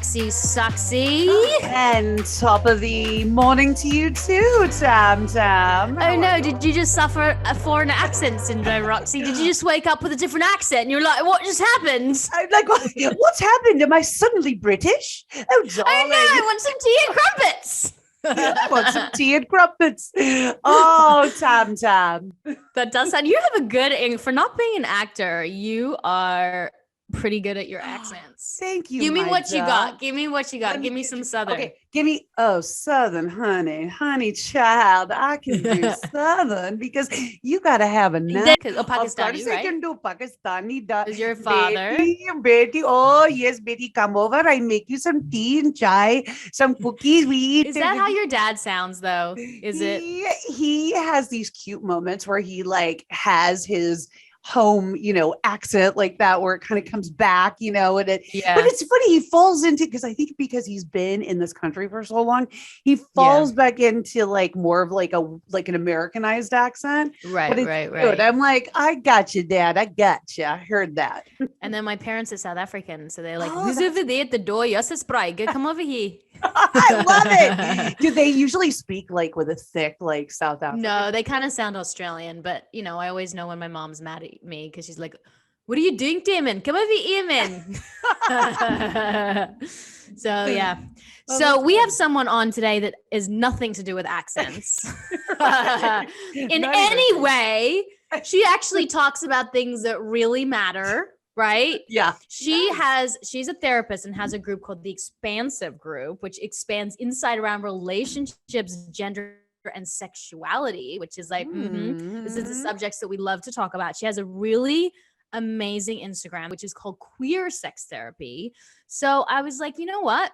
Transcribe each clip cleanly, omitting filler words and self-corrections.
Roxy Soxy. And top of the morning to you too, Tam Tam. Oh no, did you just suffer a foreign accent syndrome, Roxy? Did you just wake up with a different accent and you're like, what just happened? I'm like, what's happened? Am I suddenly British? Oh, darling. Oh no, I want some tea and crumpets. I want some tea and crumpets. Oh, Tam Tam. That does sound, you have a good, for not being an actor, you are pretty good at your accents. Thank you. Give me what duck. you got. Give me what you got. Give me some Southern. Okay, give me, Southern, honey child. I can do Southern because you got to have a nice. Pakistani, right? I can do Pakistani. Is your father? Betty, oh yes, Betty, come over. I make you some tea and chai, some cookies. We eat. Is that how your dad sounds, though? Is it? He has these cute moments where he like has his home, accent like that, where it kind of comes back, and but it's funny. He falls into, because I think because he's been in this country for so long, he falls back into like more of like an Americanized accent. Right. I'm like, I got you, Dad. I got you. I heard that. And then my parents are South African, so they're like, who's over there at the door? Yes, it's Sprague. Come over here. I love it. Do they usually speak like with a thick, like South African? No, they kind of sound Australian, but I always know when my mom's mad at me because she's like, what are you doing, Damon? Come over here, man. So yeah. So we have someone on today that is nothing to do with accents. In any way. She actually talks about things that really matter. Right? Yeah. She's a therapist and has a group called the Expansive Group, which expands insight around relationships, gender, and sexuality, which is like, this is the subjects that we love to talk about. She has a really amazing Instagram, which is called Queer Sex Therapy. So I was like, you know what?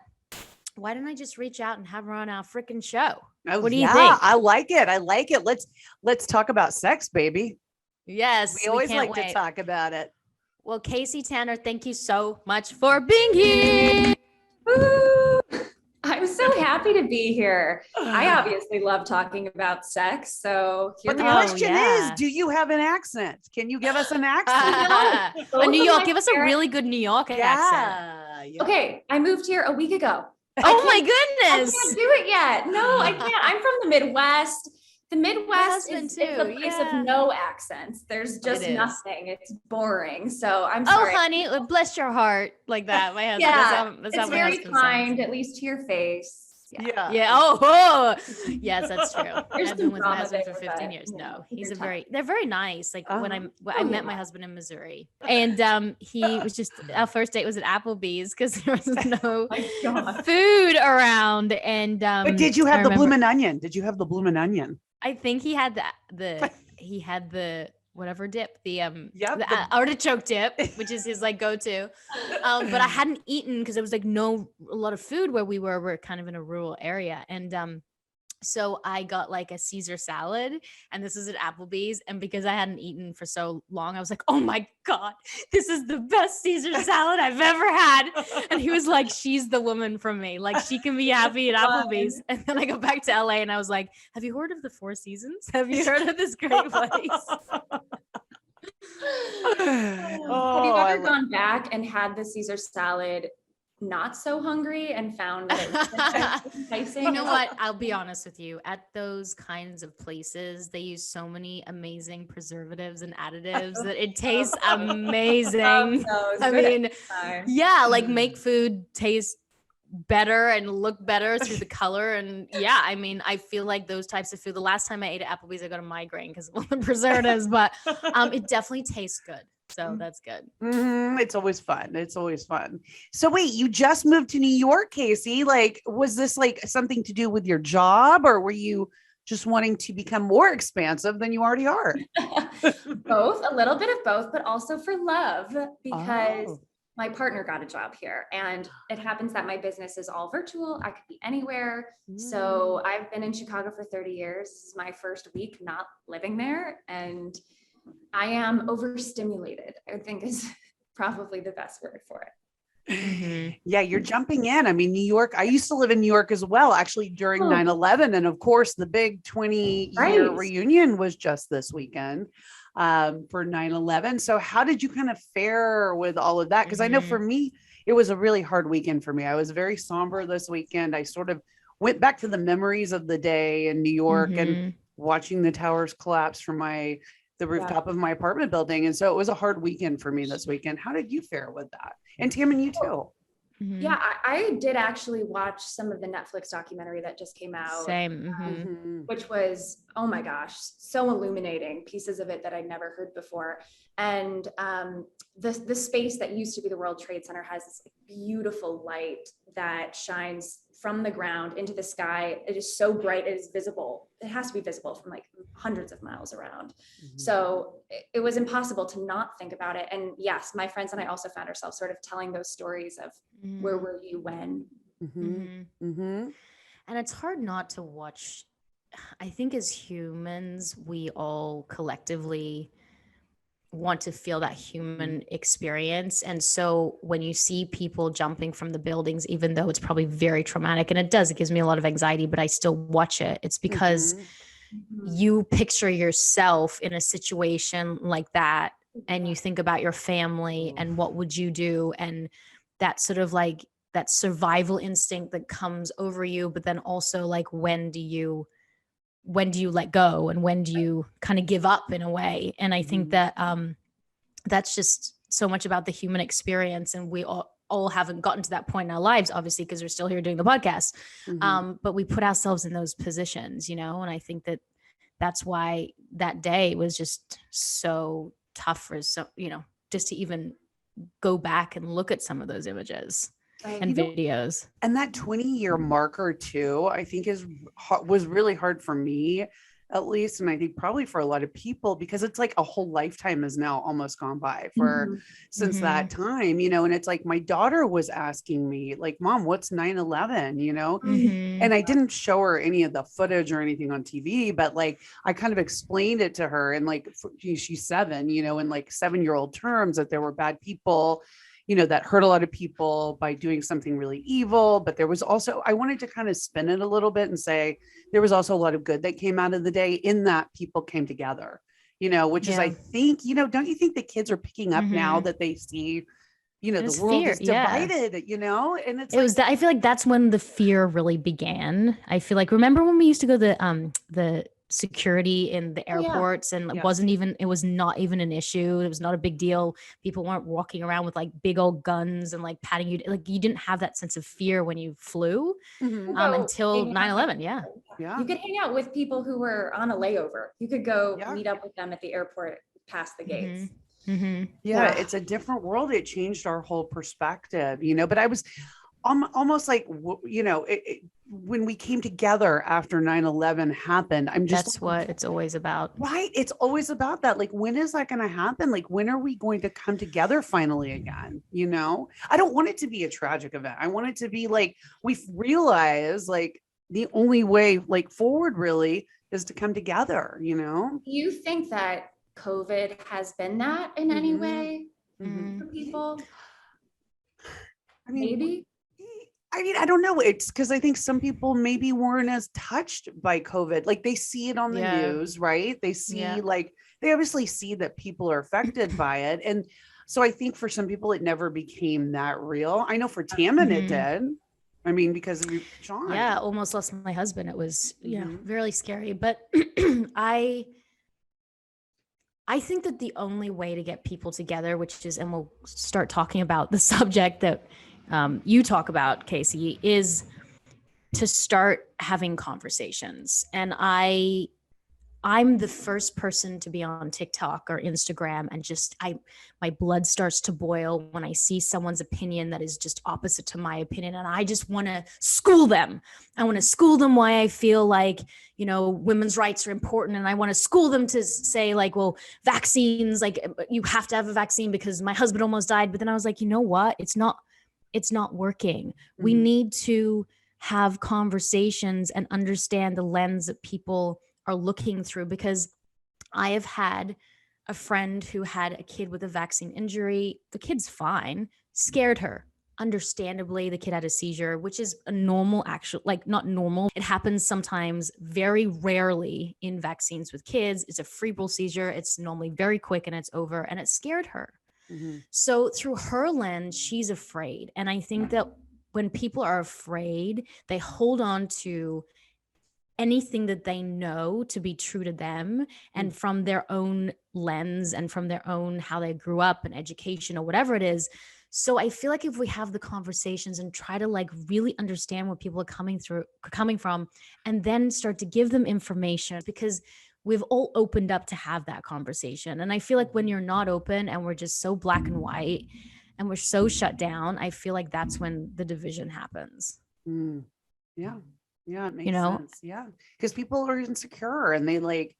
Why don't I just reach out and have her on our freaking show? What do you think? I like it. Let's talk about sex, baby. Yes. We always like to talk about it. Well, Casey Tanner, thank you so much for being here. Woo! I'm so happy to be here. I obviously love talking about sex. So but the question is, do you have an accent? Can you give us an accent? New York, give us a really good New York accent. Yeah. Okay, I moved here a week ago. Oh my goodness. I can't do it yet. No, I can't. I'm from the Midwest. The Midwest is a place of no accents. There's just nothing. It's boring. So I'm sorry. Oh, honey, bless your heart, like that. My husband. Yeah, that's it's very kind, at least to your face. Yeah. Oh, yes, that's true. I've been with my husband for 15 years. No, they're very nice. Like when I met my husband in Missouri, and he was just, our first date was at Applebee's because there was no food around. And but did you have the bloomin' onion? Did you have the bloomin' onion? I think he had the whatever dip, the artichoke dip, which is his like go-to. But I hadn't eaten because there was like a lot of food where we were. We're kind of in a rural area, and so I got like a Caesar salad, and this is at Applebee's. And because I hadn't eaten for so long, I was like, oh my God, this is the best Caesar salad I've ever had. And he was like, she's the woman for me. Like she can be happy at Applebee's. And then I go back to LA and I was like, have you heard of the Four Seasons? Have you heard of this great place? Have you ever gone back and had the Caesar salad not so hungry and found that it was enticing? You know what? I'll be honest with you. At those kinds of places, they use so many amazing preservatives and additives that it tastes amazing. I mean, like make food taste better and look better through the color. And I mean, I feel like those types of food, the last time I ate at Applebee's, I got a migraine because of all the preservatives, but it definitely tastes good. So that's good. It's always fun. So wait, you just moved to New York, Casey. Like, was this like something to do with your job, or were you just wanting to become more expansive than you already are? Both, a little bit of both, but also for love, because my partner got a job here, and it happens that my business is all virtual. I could be anywhere. So I've been in Chicago for 30 years. This is my first week not living there, and I am overstimulated, I think is probably the best word for it. Yeah, you're jumping in. I mean, New York, I used to live in New York as well, actually during 9/11. And of course, the big 20-year reunion was just this weekend for 9/11. So how did you kind of fare with all of that? Because I know for me, it was a really hard weekend for me. I was very somber this weekend. I sort of went back to the memories of the day in New York and watching the towers collapse from the rooftop of my apartment building. And so it was a hard weekend for me this weekend. How did you fare with that? And Tammin, you too. Yeah, I did actually watch some of the Netflix documentary that just came out. Same. Which was, oh my gosh, so illuminating, pieces of it that I'd never heard before. And the space that used to be the World Trade Center has this beautiful light that shines from the ground into the sky. It is so bright, it is visible. It has to be visible from like hundreds of miles around. So it was impossible to not think about it. And yes, my friends and I also found ourselves sort of telling those stories of where were you when? And it's hard not to watch. I think as humans, we all collectively want to feel that human experience. And so when you see people jumping from the buildings, even though it's probably very traumatic, and it gives me a lot of anxiety, but I still watch it. It's because you picture yourself in a situation like that, and you think about your family and what would you do, and that sort of like that survival instinct that comes over you. But then also like, when do you let go, and when do you kind of give up in a way? And I think that that's just so much about the human experience. And we all haven't gotten to that point in our lives, obviously, because we're still here doing the podcast. But we put ourselves in those positions, and I think that that's why that day was just so tough for just to even go back and look at some of those images and videos. And that 20-year marker too, I think was really hard for me, at least. And I think probably for a lot of people, because it's like a whole lifetime has now almost gone by since that time, and it's like, my daughter was asking me like, Mom, what's 9/11, and I didn't show her any of the footage or anything on TV, but like, I kind of explained it to her, and like, she's 7, in like 7-year-old terms, that there were bad people, that hurt a lot of people by doing something really evil. But there was also, I wanted to kind of spin it a little bit and say, there was also a lot of good that came out of the day, in that people came together, which is, I think, don't you think the kids are picking up now that they see, the world is divided, and I feel like that's when the fear really began. I feel like, remember when we used to go to the security in the airports, and it was not even an issue. It was not a big deal. People weren't walking around with like big old guns and like patting you. Like, you didn't have that sense of fear when you flew until 9/11. Yeah. You could hang out with people who were on a layover. You could go meet up with them at the airport past the gates. It's a different world. It changed our whole perspective, but I was almost like, when we came together after 9/11 happened, that's what it's always about. Right. It's always about that. Like, when is that going to happen? Like, when are we going to come together finally again? I don't want it to be a tragic event. I want it to be like, we've realized like the only way like forward really is to come together, Do you think that COVID has been that in any way for people? I mean, maybe. I don't know. It's because I think some people maybe weren't as touched by COVID. Like, they see it on the news, right? They see they obviously see that people are affected by it. And so I think for some people, it never became that real. I know for Tammin, it did. I mean, because of Sean. Yeah, almost lost my husband. It was, really scary. But I think that the only way to get people together, which is, and we'll start talking about the subject that you talk about, Casey, is to start having conversations. And I'm the first person to be on TikTok or Instagram, and just my blood starts to boil when I see someone's opinion that is just opposite to my opinion, and I just want to school them. I want to school them why I feel like, women's rights are important, and I want to school them to say like, well, vaccines, like, you have to have a vaccine because my husband almost died. But then I was like, you know what? It's not working. We need to have conversations and understand the lens that people are looking through, because I have had a friend who had a kid with a vaccine injury. The kid's fine, scared her. Understandably, the kid had a seizure, which is a normal, not normal. It happens sometimes, very rarely in vaccines with kids. It's a febrile seizure. It's normally very quick and it's over, and it scared her. So through her lens, she's afraid. And I think that when people are afraid, they hold on to anything that they know to be true to them and from their own lens and from their own how they grew up and education or whatever it is. So I feel like if we have the conversations and try to like really understand where people are coming from, and then start to give them information, because we've all opened up to have that conversation. And I feel like when you're not open and we're just so black and white and we're so shut down, I feel like that's when the division happens. Yeah. Yeah, it makes sense. Yeah. Because people are insecure and they like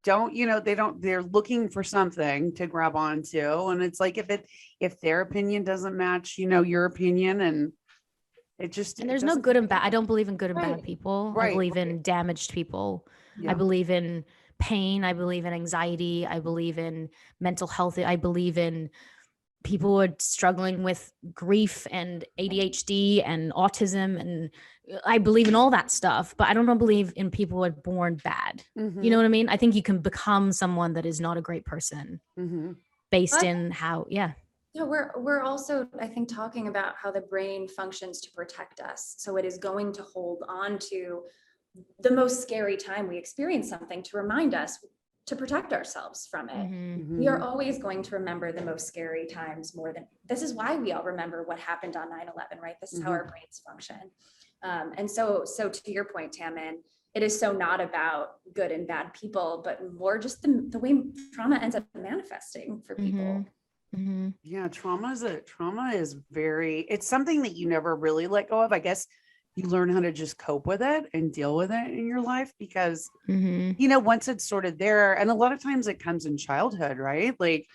they're looking for something to grab onto. And it's like if their opinion doesn't match, your opinion, and there's no good and bad. I don't believe in good and bad people. I believe in damaged people. I believe in pain. I believe in anxiety. I believe in mental health. I believe in people who are struggling with grief and ADHD and autism, and I believe in all that stuff, but I don't believe in people who are born bad. You know what I mean? I think you can become someone that is not a great person based in how, Yeah, we're also, I think, talking about how the brain functions to protect us. So it is going to hold on to the most scary time we experience something to remind us to protect ourselves from it. We are always going to remember the most scary times more than, this is why we all remember what happened on 9/11, right? This is how our brains function. And so to your point, Tammin, it is so not about good and bad people, but more just the way trauma ends up manifesting for people. Yeah. Trauma is it's something that you never really let go of. I guess you learn how to just cope with it and deal with it in your life because, once it's sort of there, and a lot of times it comes in childhood, right? Like,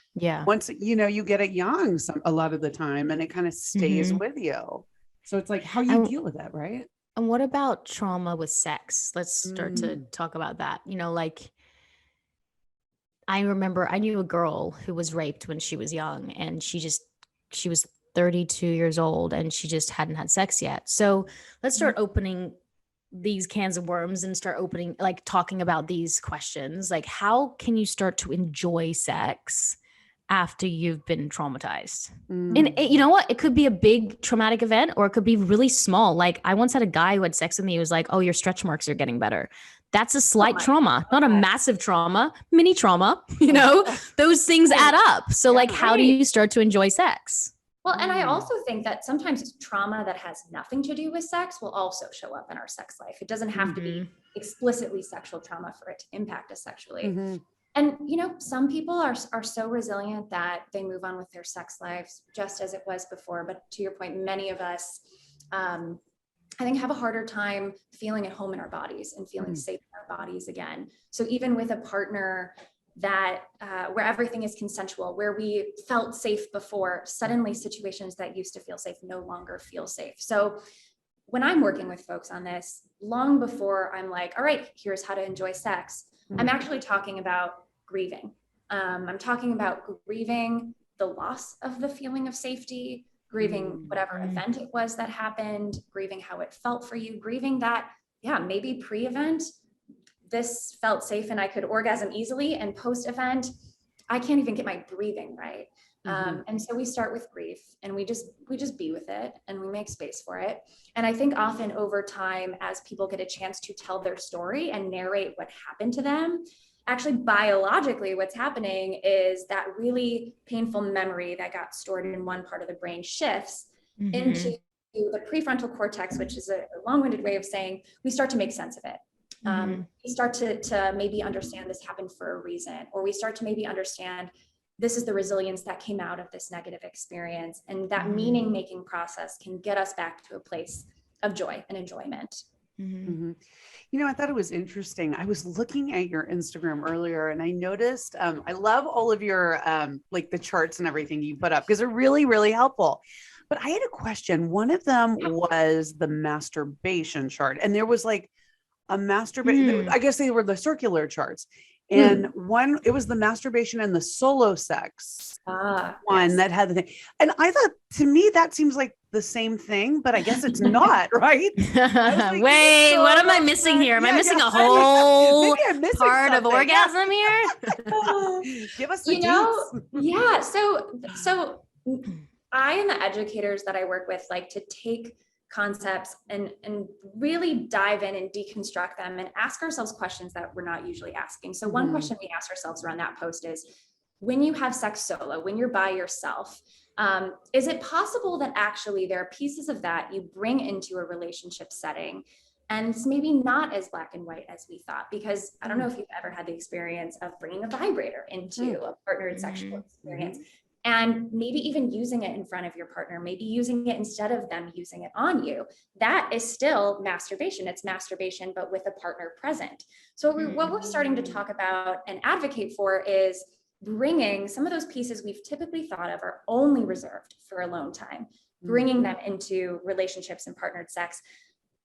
once, you get it young, a lot of the time, and it kind of stays with you. So it's like how you deal with that, right? And what about trauma with sex? Let's start to talk about that. I remember I knew a girl who was raped when she was young, and she was 32 years old and she just hadn't had sex yet. So let's start opening these cans of worms and start talking about these questions. Like, how can you start to enjoy sex after you've been traumatized? And you know what? It could be a big traumatic event, or it could be really small. Like, I once had a guy who had sex with me who was like, "Oh, your stretch marks are getting better." That's a slight trauma, not a massive trauma, mini trauma, those things add up. So how do you start to enjoy sex? Well, and I also think that sometimes trauma that has nothing to do with sex will also show up in our sex life. It doesn't have to be explicitly sexual trauma for it to impact us sexually. And, some people are so resilient that they move on with their sex lives just as it was before. But to your point, many of us, I think, have a harder time feeling at home in our bodies and feeling safe in our bodies again. So even with a partner that where everything is consensual, where we felt safe before, suddenly situations that used to feel safe no longer feel safe. So when I'm working with folks on this, long before I'm like, all right, here's how to enjoy sex, I'm actually talking about grieving. I'm talking about grieving the loss of the feeling of safety, grieving whatever event it was that happened, grieving how it felt for you, grieving that, maybe pre-event, this felt safe and I could orgasm easily, and post-event, I can't even get my breathing right. And so we start with grief, and we just be with it, and we make space for it. And I think often over time, as people get a chance to tell their story and narrate what happened to them, actually biologically what's happening is that really painful memory that got stored in one part of the brain shifts into the prefrontal cortex, which is a long-winded way of saying we start to make sense of it. We start to maybe understand this happened for a reason, or we start to maybe understand this is the resilience that came out of this negative experience. And that meaning making process can get us back to a place of joy and enjoyment. I thought it was interesting. I was looking at your Instagram earlier, and I noticed, I love all of your, the charts and everything you put up, because they're really, really helpful. But I had a question. One of them was the masturbation chart, and there was a masturbation. I guess they were the circular charts. And one, it was the masturbation and the solo sex one that had the thing. And I thought, to me, that seems like the same thing, but I guess it's not, right? Like, wait, what am I missing here? Am I missing a whole part of orgasm here? Give us the deets. Yeah. So I and the educators that I work with like to take concepts and really dive in and deconstruct them and ask ourselves questions that we're not usually asking. So one question we ask ourselves around that post is, when you have sex solo, when you're by yourself, is it possible that actually there are pieces of that you bring into a relationship setting and it's maybe not as black and white as we thought? Because I don't know if you've ever had the experience of bringing a vibrator into a partnered sexual experience and maybe even using it in front of your partner, maybe using it instead of them using it on you. That is still masturbation. It's masturbation, but with a partner present. So what we're starting to talk about and advocate for is bringing some of those pieces we've typically thought of are only reserved for alone time, bringing them into relationships and partnered sex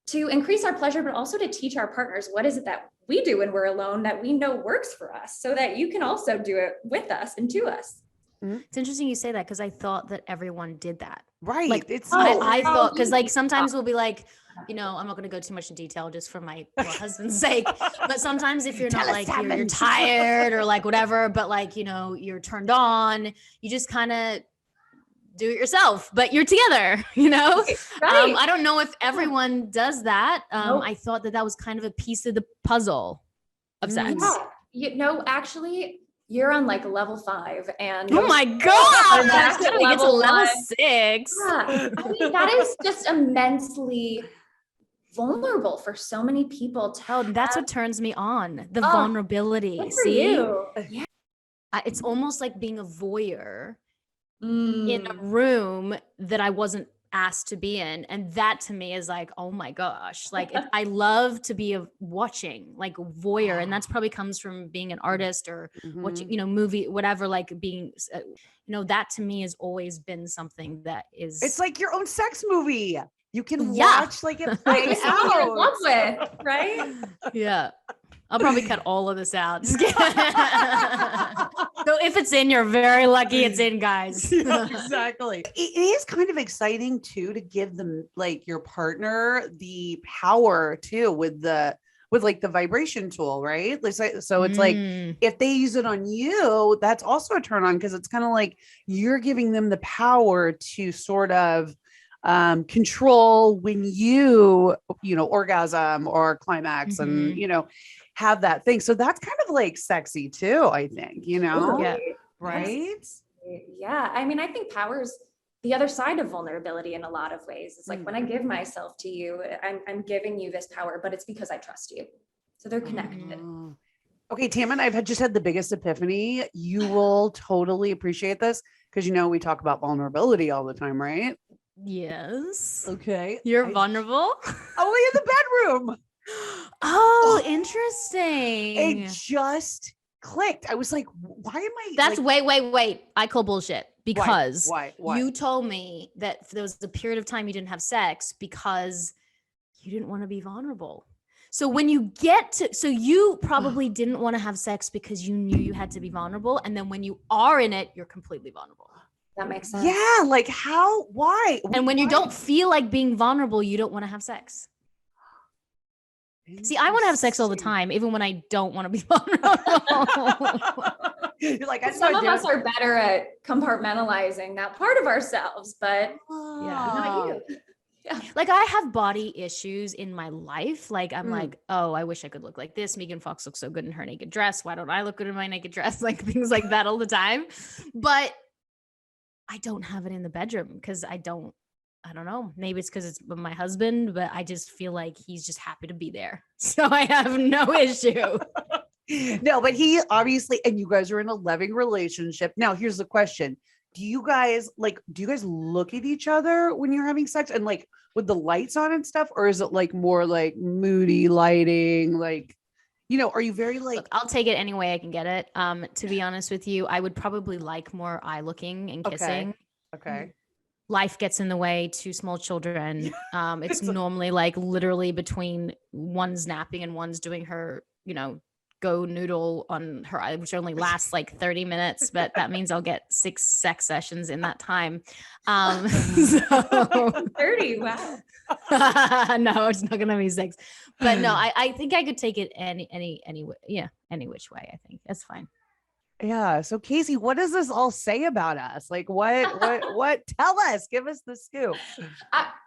to increase our pleasure, but also to teach our partners what is it that we do when we're alone that we know works for us, so that you can also do it with us and to us. It's interesting you say that, because I thought that everyone did that. Right. Like, I thought, because like sometimes we'll be like, I'm not going to go too much in detail just for my husband's sake. But sometimes if you're not like, you're tired or like whatever, but like, you're turned on, you just kind of do it yourself, but you're together, Right. I don't know if everyone does that. I thought that was kind of a piece of the puzzle of sex. Yeah. Actually, you're on like level 5 and oh my God, that's gonna get to level 6. Yeah. I mean, that is just immensely vulnerable for so many people. That's what turns me on, the vulnerability. See, yeah. It's almost like being a voyeur in a room that I wasn't asked to be in, and that to me is like, oh my gosh, like I love to be watching, like voyeur, and that's probably comes from being an artist or watching movie, whatever, like being that to me has always been something that is, it's like your own sex movie. You can watch like it play out. You're in love with, right? Yeah. I'll probably cut all of this out. So if it's in, you're very lucky it's in, guys. Yeah, exactly. It is kind of exciting too, to give them like your partner the power too with like the vibration tool, right? So it's like, if they use it on you, that's also a turn on, because it's kind of like you're giving them the power to sort of control when you orgasm or climax and have that thing. So that's kind of like sexy too, I think, yeah. Right? Yeah. I mean, I think power is the other side of vulnerability in a lot of ways. It's like when I give myself to you, I'm giving you this power, but it's because I trust you. So they're connected. Okay, Tammin, I've just had the biggest epiphany. You will totally appreciate this, because we talk about vulnerability all the time, right? Yes. Okay. You're vulnerable? Only in the bedroom. Oh, interesting. It just clicked. I was like, why am I? That's wait. I call bullshit, because why? You told me that there was a period of time you didn't have sex because you didn't want to be vulnerable. So when you so you probably didn't want to have sex because you knew you had to be vulnerable. And then when you are in it, you're completely vulnerable. That makes sense. Yeah. Like how, why? And when you don't feel like being vulnerable, you don't want to have sex. See, I want to have sex all the time, even when I don't want to be vulnerable. You're like, some of us are better at compartmentalizing that part of ourselves, but not you. Yeah. Like I have body issues in my life. Like I'm like, oh, I wish I could look like this. Megan Fox looks so good in her naked dress. Why don't I look good in my naked dress? Like things like that all the time. But I don't have it in the bedroom because I don't know. Maybe it's because it's my husband, but I just feel like he's just happy to be there. So I have no issue. No, but he obviously, and you guys are in a loving relationship. Now, here's the question. Do you guys look at each other when you're having sex and like with the lights on and stuff? Or is it like more like moody lighting? Like, are you very like, look, I'll take it any way I can get it. To be honest with you, I would probably like more eye looking and kissing. Okay. Life gets in the way, 2 small children. It's normally like literally between one's napping and one's doing her, go noodle on her, which only lasts like 30 minutes, but that means I'll get 6 sex sessions in that time. So 30, wow. No, it's not gonna be 6. But no, I think I could take it any which way. I think that's fine. Yeah. So Casey, what does this all say about us? Like what tell us, give us the scoop.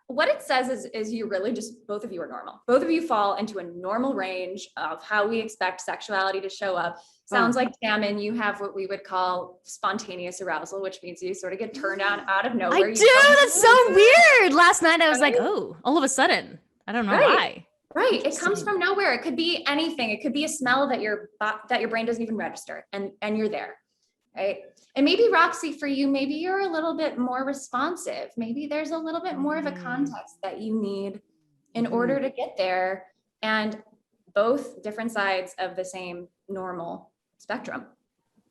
What it says is you really just, both of you are normal. Both of you fall into a normal range of how we expect sexuality to show up. Sounds like Tammin, you have what we would call spontaneous arousal, which means you sort of get turned on out of nowhere. I do. That's so weird. Last night I was like, oh, all of a sudden, I don't know why. Right. It comes from nowhere. It could be anything. It could be a smell that your brain doesn't even register, and you're there. Right. And maybe Roxy, for you, maybe you're a little bit more responsive. Maybe there's a little bit more of a context that you need in order to get there. And both different sides of the same normal spectrum.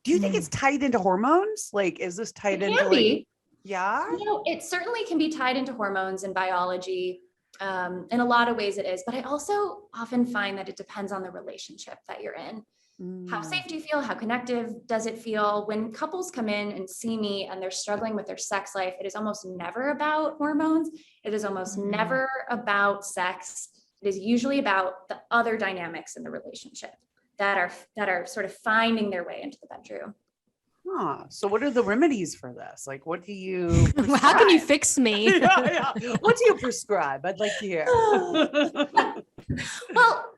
Do you think it's tied into hormones? Like, is this tied into like, yeah? You know, it certainly can be tied into hormones and biology. In a lot of ways it is, but I also often find that it depends on the relationship that you're in. How safe do you feel? How connective does it feel? When couples come in and see me and they're struggling with their sex life, it is almost never about hormones. It is almost never about sex. It is usually about the other dynamics in the relationship that are sort of finding their way into the bedroom. So what are the remedies for this? Like, what do you prescribe? How can you fix me? What do you prescribe? I'd like to hear. Well,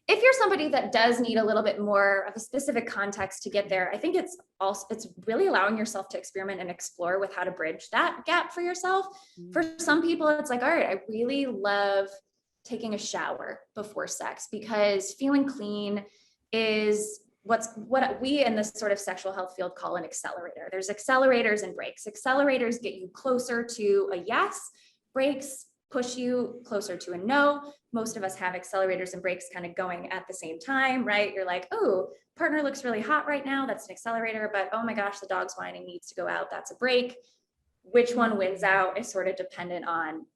if you're somebody that does need a little bit more of a specific context to get there, I think it's really allowing yourself to experiment and explore with how to bridge that gap for yourself. For some people, it's like, all right, I really love taking a shower before sex because feeling clean is what we in this sort of sexual health field call an accelerator. There's accelerators and brakes. Accelerators get you closer to a yes. Brakes push you closer to a no. Most of us have accelerators and brakes kind of going at the same time, right? You're like, oh, partner looks really hot right now. That's an accelerator, but oh my gosh, the dog's whining, needs to go out. That's a brake. Which one wins out is sort of dependent on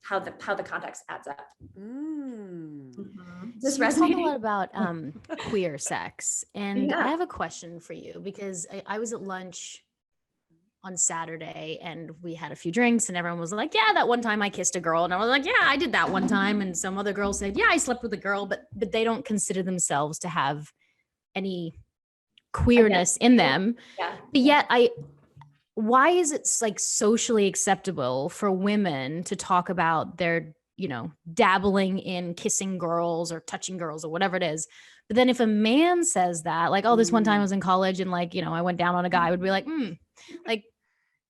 how the context adds up. This resonates a lot about queer sex, and I have a question for you because I was at lunch on Saturday and we had a few drinks and everyone was like, yeah, that one time I kissed a girl, and I was like, yeah, I did that one time, and some other girl said, yeah, I slept with a girl, but they don't consider themselves to have any queerness in them. But yet why is it like socially acceptable for women to talk about their, dabbling in kissing girls or touching girls or whatever it is? But then if a man says that, like, oh, this one time I was in college and like, I went down on a guy, I would be like, like,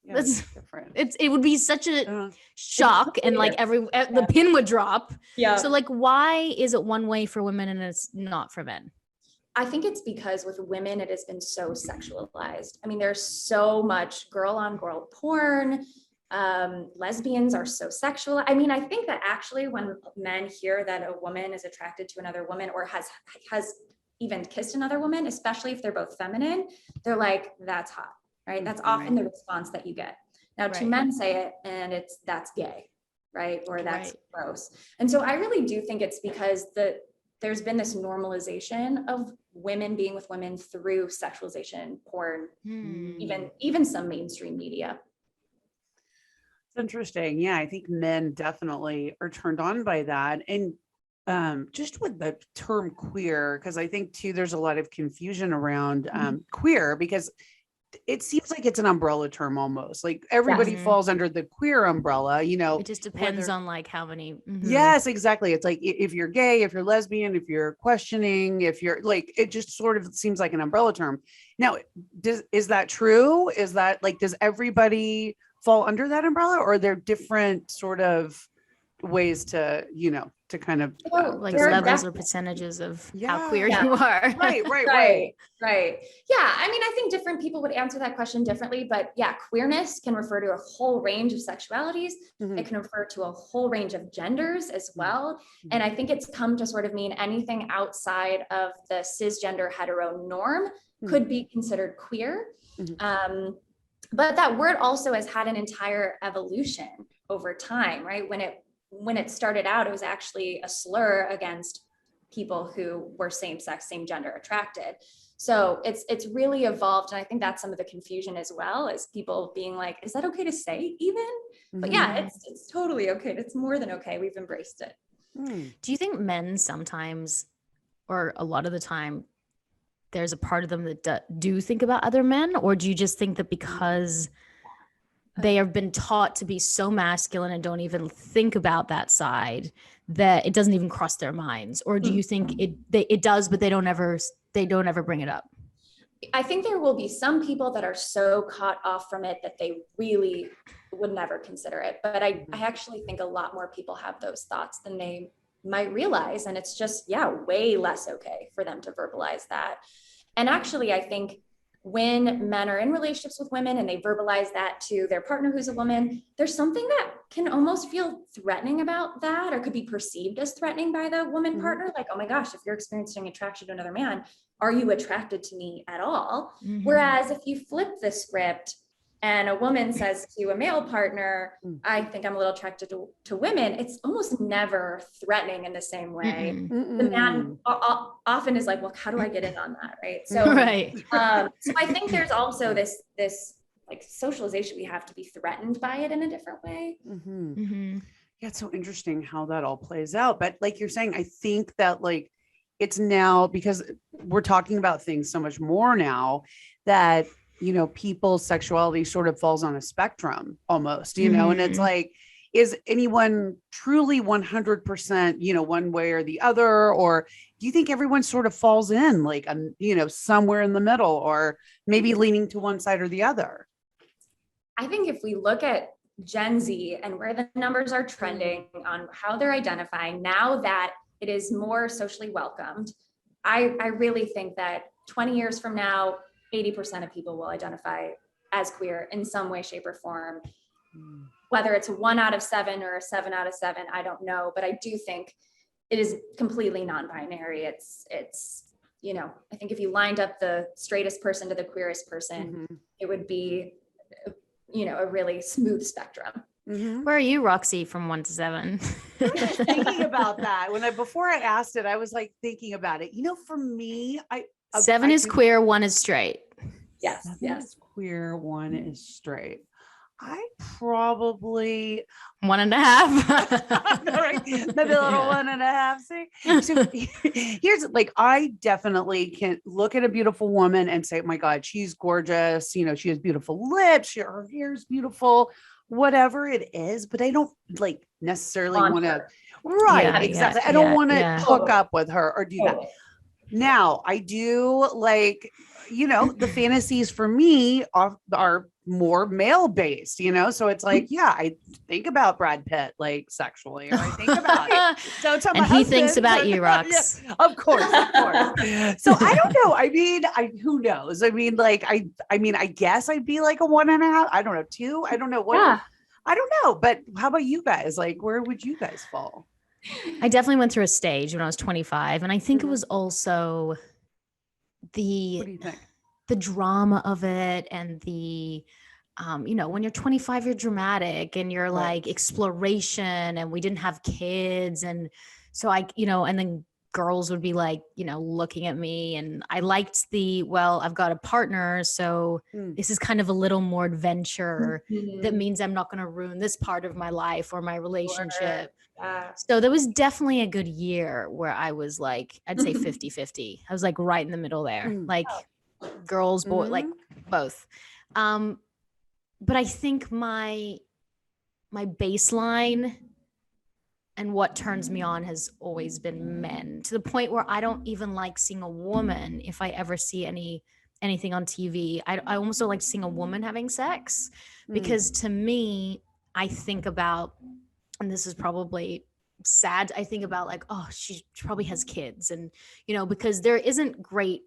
that's different. It would be such a shock, and like the pin would drop. Yeah. So like, why is it one way for women and it's not for men? I think it's because with women, it has been so sexualized. I mean, there's so much girl on girl porn. Lesbians are so sexual. I mean, I think that actually when men hear that a woman is attracted to another woman or has even kissed another woman, especially if they're both feminine, they're like, that's hot, right? That's often the response that you get. Now, two men say it and that's gay, right? Or that's gross. And so I really do think it's because there's been this normalization of women being with women through sexualization, porn, even some mainstream media. It's interesting. Yeah, I think men definitely are turned on by that. And just with the term queer, because I think too, there's a lot of confusion around queer, because it seems like it's an umbrella term almost. Like everybody falls under the queer umbrella, It just depends on like how many. Yes, exactly. It's like if you're gay, if you're lesbian, if you're questioning, if you're like, it just sort of seems like an umbrella term. Now, is that true? Is that like, does everybody fall under that umbrella, or are there different sort of ways to, to kind of like levels or percentages of how queer you are? Right. Yeah. I mean, I think different people would answer that question differently, but yeah, queerness can refer to a whole range of sexualities. It can refer to a whole range of genders as well. And I think it's come to sort of mean anything outside of the cisgender hetero norm could be considered queer. But that word also has had an entire evolution over time, right? When it started out, it was actually a slur against people who were same sex, same gender attracted. So it's really evolved. And I think that's some of the confusion as well, is people being like, is that okay to say even? But yeah, it's totally okay. It's more than okay. We've embraced it. Do you think men sometimes, or a lot of the time, there's a part of them that do think about other men? Or do you just think that because they have been taught to be so masculine and don't even think about that side, that it doesn't even cross their minds? Or do you think it does, but they don't ever bring it up? I think there will be some people that are so caught off from it that they really would never consider it. But I actually think a lot more people have those thoughts than they might realize. And it's just, way less okay for them to verbalize that. And actually, I think when men are in relationships with women and they verbalize that to their partner who's a woman, there's something that can almost feel threatening about that, or could be perceived as threatening by the woman partner. Like, oh my gosh, if you're experiencing attraction to another man, are you attracted to me at all? Whereas if you flip the script and a woman says to a male partner, I think I'm a little attracted to women, it's almost never threatening in the same way. The man often is like, well, how do I get in on that? Right. So, so I think there's also this like socialization. We have to be threatened by it in a different way. Yeah, it's so interesting how that all plays out. But like you're saying, I think that like it's now, because we're talking about things so much more now, that people's sexuality sort of falls on a spectrum almost, and it's like, is anyone truly 100%, one way or the other? Or do you think everyone sort of falls in like, somewhere in the middle, or maybe leaning to one side or the other? I think if we look at Gen Z and where the numbers are trending on how they're identifying now that it is more socially welcomed, I really think that 20 years from now, 80% of people will identify as queer in some way, shape, or form. Whether it's a 1 out of 7 or a 7 out of 7, I don't know, but I do think it is completely non-binary. It's I think if you lined up the straightest person to the queerest person, it would be, a really smooth spectrum. Where are you, Roxy, from 1 to 7? I was thinking about that before I asked it. I was like thinking about it. For me, 7 is queer, 1 is straight. Yes. 7 is queer, 1 is straight. I probably 1.5. Right, maybe a little 1.5. See? So here's like, I definitely can look at a beautiful woman and say, my God, she's gorgeous. She has beautiful lips. Her hair's beautiful, whatever it is. But I don't like necessarily want to. Right. Yeah, exactly. I don't want to hook up with her or do that. Now I do like, the fantasies for me are more male based, so it's like, I think about Brad Pitt like sexually, or I think about it. So tell and he thinks about you, Rox. Yeah, of course. So I don't know. I mean, who knows? I mean, like, I guess I'd be like a 1.5. I don't know, 2. I don't know what. Yeah. I don't know. But how about you guys? Like, where would you guys fall? I definitely went through a stage when I was 25, and I think it was also what do you think? The drama of it, and the when you're 25, you're dramatic and you're like exploration, and we didn't have kids, and so and then girls would be like, looking at me, and I liked I've got a partner, so this is kind of a little more adventure. That means I'm not going to ruin this part of my life or my relationship. So there was definitely a good year where I was like, I'd say 50-50. I was like right in the middle there, like girls, boys, like both. But I think my baseline and what turns me on has always been men, to the point where I don't even like seeing a woman. If I ever see anything on TV, I almost don't like seeing a woman having sex, because to me, I think about, and this is probably sad, I think about like, oh, she probably has kids, and because there isn't great,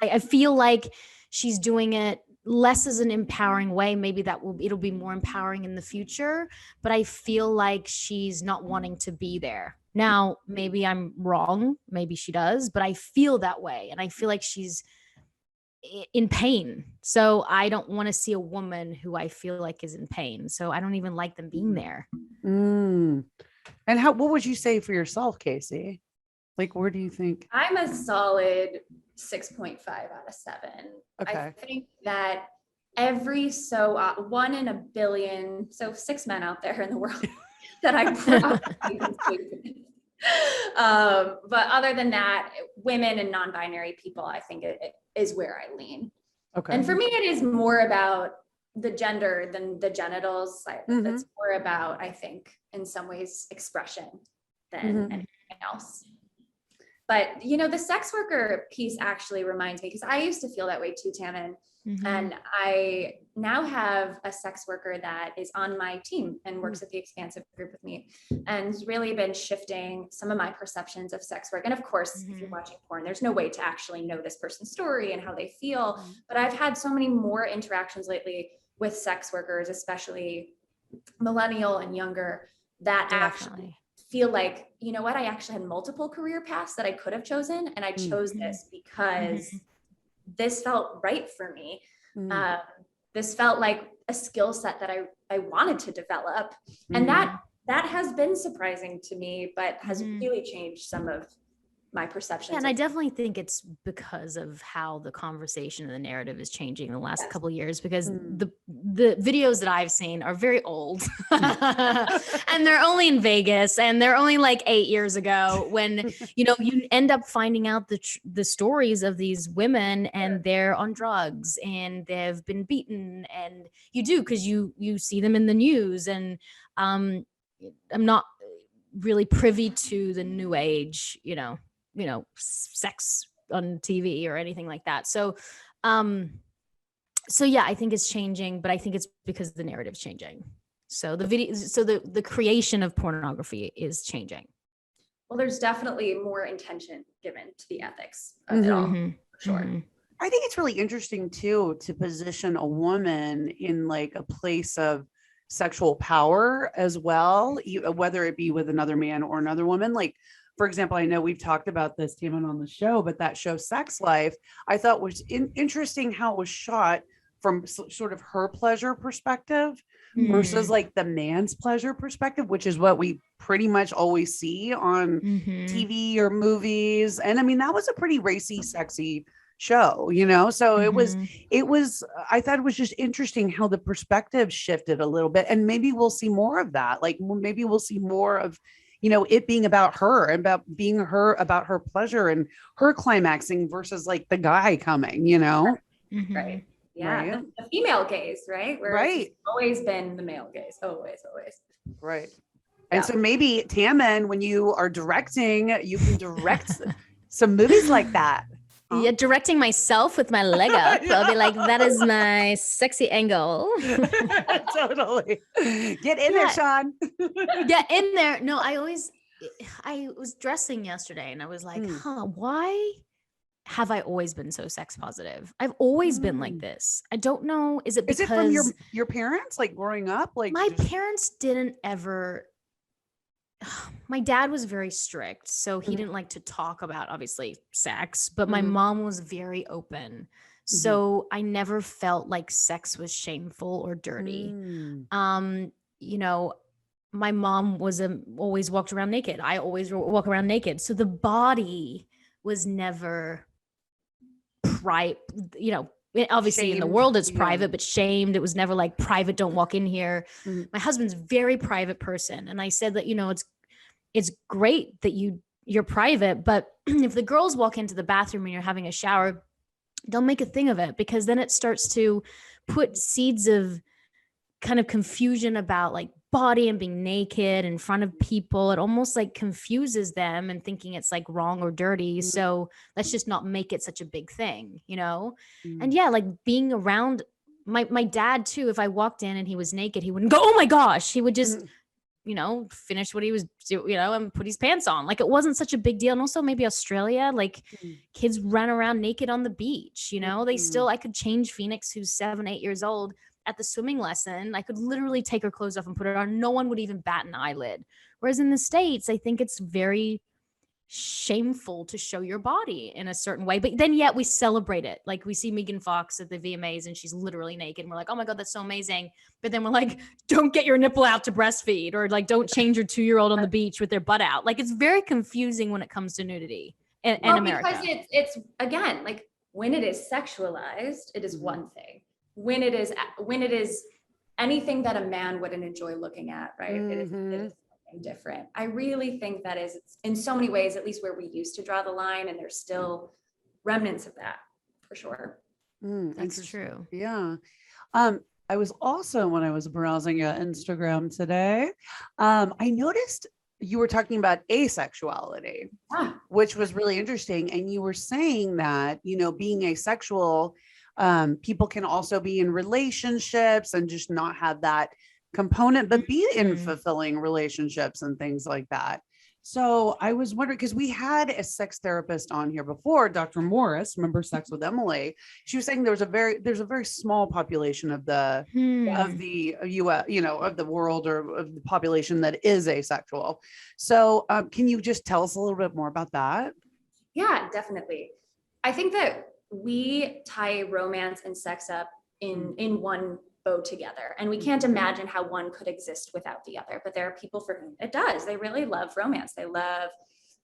I feel like she's doing it less as an empowering way. Maybe it'll be more empowering in the future, but I feel like she's not wanting to be there. Now, maybe I'm wrong, maybe she does, but I feel that way, and I feel like she's in pain. So I don't want to see a woman who I feel like is in pain. So I don't even like them being there. And what would you say for yourself, Casey? Like, where do you think? I'm a solid 6.5 out of 7. Okay. I think that one in a billion, so 6 men out there in the world that I probably can sleep with. But other than that, women and non-binary people, I think it is where I lean. Okay. And for me, it is more about the gender than the genitals. It's more about, I think, in some ways, expression than anything else. But, you know, the sex worker piece actually reminds me, because I used to feel that way too, Tammin. And I now have a sex worker that is on my team and works at the Expansive group with me, and has really been shifting some of my perceptions of sex work. And of course, if you're watching porn, there's no way to actually know this person's story and how they feel. But I've had so many more interactions lately with sex workers, especially millennial and younger, that actually feel like, you know what, I actually had multiple career paths that I could have chosen. And I chose this because this felt right for me. This felt like a skill set that I wanted to develop. And that has been surprising to me, but has really changed some of my perceptions. Yeah, and I definitely think it's because of how the conversation and the narrative is changing in the last couple of years, because the videos that I've seen are very old and they're only in Vegas, and they're only like 8 years ago, when, you know, you end up finding out the stories of these women, and they're on drugs and they've been beaten, and you do, because you see them in the news. And I'm not really privy to the new age, you know, sex on TV or anything like that. So yeah, I think it's changing, but I think it's because the narrative's changing. So the creation of pornography is changing. Well, there's definitely more intention given to the ethics of it all, for sure. I think it's really interesting too, to position a woman in like a place of sexual power as well, whether it be with another man or another woman. Like, for example, I know we've talked about this, Tammin, on the show, but that show Sex Life, I thought was interesting how it was shot from sort of her pleasure perspective versus like the man's pleasure perspective, which is what we pretty much always see on TV or movies. And I mean, that was a pretty racy, sexy show, you know? So it was, I thought it was just interesting how the perspective shifted a little bit. And maybe we'll see more of that. Like, maybe we'll see more of, you know, it being about her and about her pleasure and her climaxing versus like the guy coming, you know? Right. Yeah. Right. The female gaze, right? Where it's always been the male gaze. Always. Right. And so maybe, Tammin, when you are directing, you can direct some movies like that. Yeah, directing myself with my leg up. I'll be like, that is my sexy angle. Totally. Get in there, Sean. Get in there. No, I was dressing yesterday and I was like, why have I always been so sex positive? I've always been like this. I don't know. Is it from your parents, like growing up? Like, my parents didn't ever. My dad was very strict, so he didn't like to talk about, obviously, sex, but my mom was very open. So I never felt like sex was shameful or dirty. You know, my mom always walked around naked. I always walk around naked. So the body was never private, you know. Obviously shamed. In the world it's private, but shamed. It was never like private, don't walk in here. My husband's a very private person. And I said that, you know, it's great that you're private, but if the girls walk into the bathroom and you're having a shower, don't make a thing of it, because then it starts to put seeds of kind of confusion about like body and being naked in front of people. It almost like confuses them and thinking it's like wrong or dirty. So let's just not make it such a big thing, you know? And yeah, like being around my dad too, if I walked in and he was naked, he wouldn't go, oh my gosh. He would just, you know, finish what he was doing, you know, and put his pants on. Like, it wasn't such a big deal. And also maybe Australia, like kids run around naked on the beach, you know, I could change Phoenix, who's 7-8 years old, at the swimming lesson. I could literally take her clothes off and put it on. No one would even bat an eyelid. Whereas in the States, I think it's very shameful to show your body in a certain way, but then yet we celebrate it. Like we see Megan Fox at the VMAs and she's literally naked and we're like, oh my God, that's so amazing. But then we're like, don't get your nipple out to breastfeed, or like, don't change your 2-year-old on the beach with their butt out. Like it's very confusing when it comes to nudity in America. Because it's again, like when it is sexualized, it is one thing. When it is anything that a man wouldn't enjoy looking at, right? It is something different. I really think that is in so many ways, at least where we used to draw the line, and there's still remnants of that for sure. That's true. Yeah. I was also, when I was browsing your Instagram today, I noticed you were talking about asexuality, which was really interesting. And you were saying that, you know, being asexual, people can also be in relationships and just not have that component, but be in fulfilling relationships and things like that. So I was wondering, because we had a sex therapist on here before, Dr. Morris, remember Sex with Emily? She was saying there's a very small population of the US, you know, of the world, or of the population that is asexual. So can you just tell us a little bit more about that? Yeah, definitely. I think that we tie romance and sex up in one bow together, and we can't imagine how one could exist without the other. But there are people for whom it does. They really love romance. They love,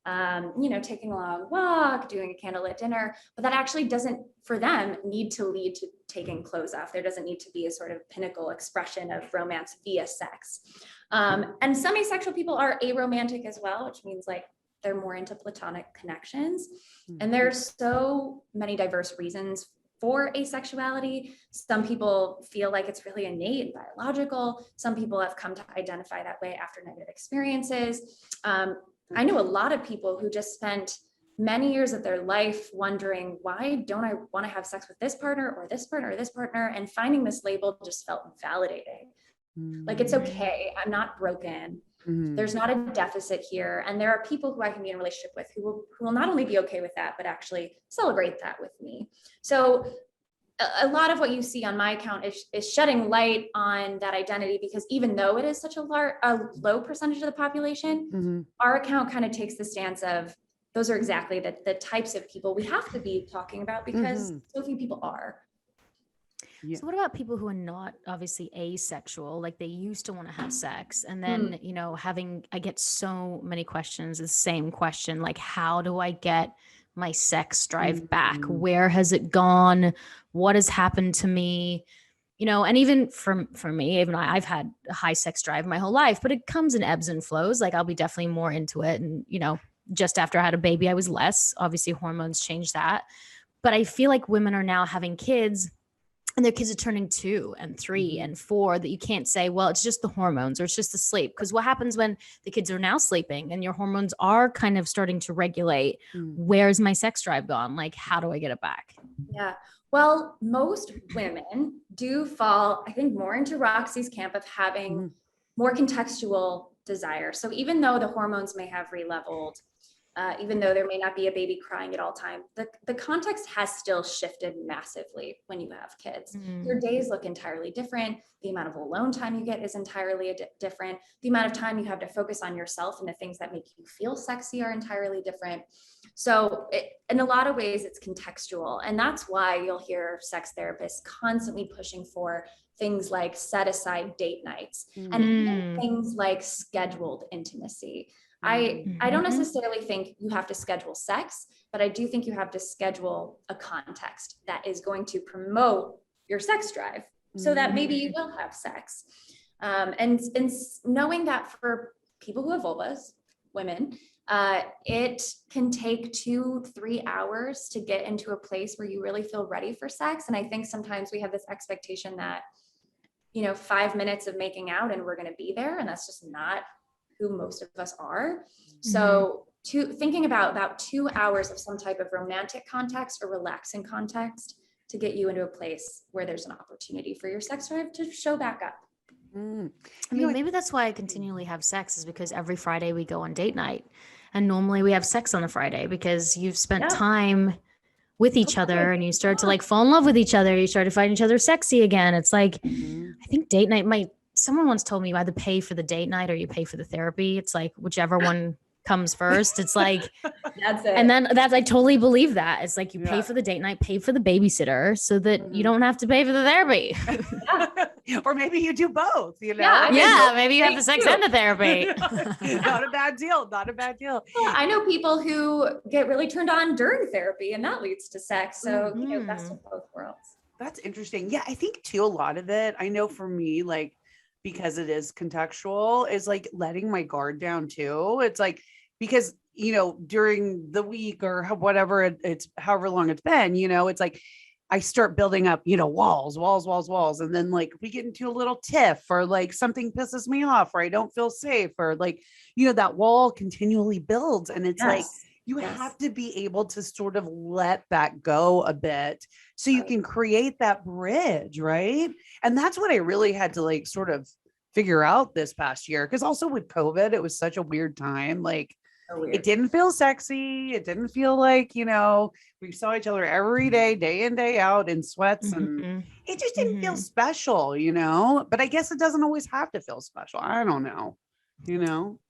you know, taking a long walk, doing a candlelit dinner, but that actually doesn't, for them, need to lead to taking clothes off. There doesn't need to be a sort of pinnacle expression of romance via sex. And some asexual people are aromantic as well, which means like they're more into platonic connections. And there's so many diverse reasons for asexuality. Some people feel like it's really innate and biological. Some people have come to identify that way after negative experiences. I know a lot of people who just spent many years of their life wondering, why don't I want to have sex with this partner or this partner or this partner? And finding this label just felt validating. Like, it's okay. I'm not broken. There's not a deficit here. And there are people who I can be in a relationship with who will not only be okay with that, but actually celebrate that with me. So a lot of what you see on my account is shedding light on that identity, because even though it is such a low percentage of the population, our account kind of takes the stance of, those are exactly the types of people we have to be talking about, because so few people are. Yeah. So what about people who are not obviously asexual, like they used to want to have sex, and then, you know, I get so many questions, the same question, like, how do I get my sex drive back? Where has it gone? What has happened to me? You know, and even for me, even I've had a high sex drive my whole life, but it comes in ebbs and flows. Like I'll be definitely more into it. And, you know, just after I had a baby, I was less. Obviously hormones changed that. But I feel like women are now having kids, and their kids are turning 2 and 3 and 4, that you can't say, well, it's just the hormones or it's just the sleep. Because what happens when the kids are now sleeping and your hormones are kind of starting to regulate? Where's my sex drive gone? Like, how do I get it back? Yeah. Well, most women do fall, I think, more into Roxy's camp of having more contextual desire. So even though the hormones may have re-leveled, even though there may not be a baby crying at all time, the context has still shifted massively when you have kids. Your days look entirely different. The amount of alone time you get is entirely different. The amount of time you have to focus on yourself and the things that make you feel sexy are entirely different. So in a lot of ways, it's contextual. And that's why you'll hear sex therapists constantly pushing for things like set aside date nights and even things like scheduled intimacy. I don't necessarily think you have to schedule sex, but I do think you have to schedule a context that is going to promote your sex drive so that maybe you will have sex. And knowing that for people who have vulvas, women, it can take 2-3 hours to get into a place where you really feel ready for sex. And I think sometimes we have this expectation that, you know, 5 minutes of making out and we're going to be there. And that's just not who most of us are. So thinking about 2 hours of some type of romantic context or relaxing context to get you into a place where there's an opportunity for your sex drive to show back up. I mean, maybe that's why I continually have sex, is because every Friday we go on date night, and normally we have sex on a Friday because you've spent time with each other and you start to like fall in love with each other. You start to find each other sexy again. It's like, I think date night someone once told me you either pay for the date night or you pay for the therapy. It's like whichever one comes first. It's like, that's it. And then I totally believe that. It's like you pay for the date night, pay for the babysitter so that you don't have to pay for the therapy. Or maybe you do both, you know? Yeah, maybe you have the sex and the therapy. Not a bad deal. Not a bad deal. Well, I know people who get really turned on during therapy and that leads to sex. So, you know, best of both worlds. That's interesting. Yeah, I think too, a lot of it, I know for me, like, because it is contextual, is like letting my guard down too. It's like, because, you know, during the week or whatever it's however long it's been, you know, it's like, I start building up, you know, walls. And then like we get into a little tiff or like something pisses me off or I don't feel safe or like, you know, that wall continually builds. And it's like, you have to be able to sort of let that go a bit so you can create that bridge. Right. And that's what I really had to like sort of figure out this past year. Cause also with COVID, it was such a weird time. Like, it didn't feel sexy. It didn't feel like, you know, we saw each other every day in, day out in sweats and it just didn't feel special, you know, but I guess it doesn't always have to feel special. I don't know, you know?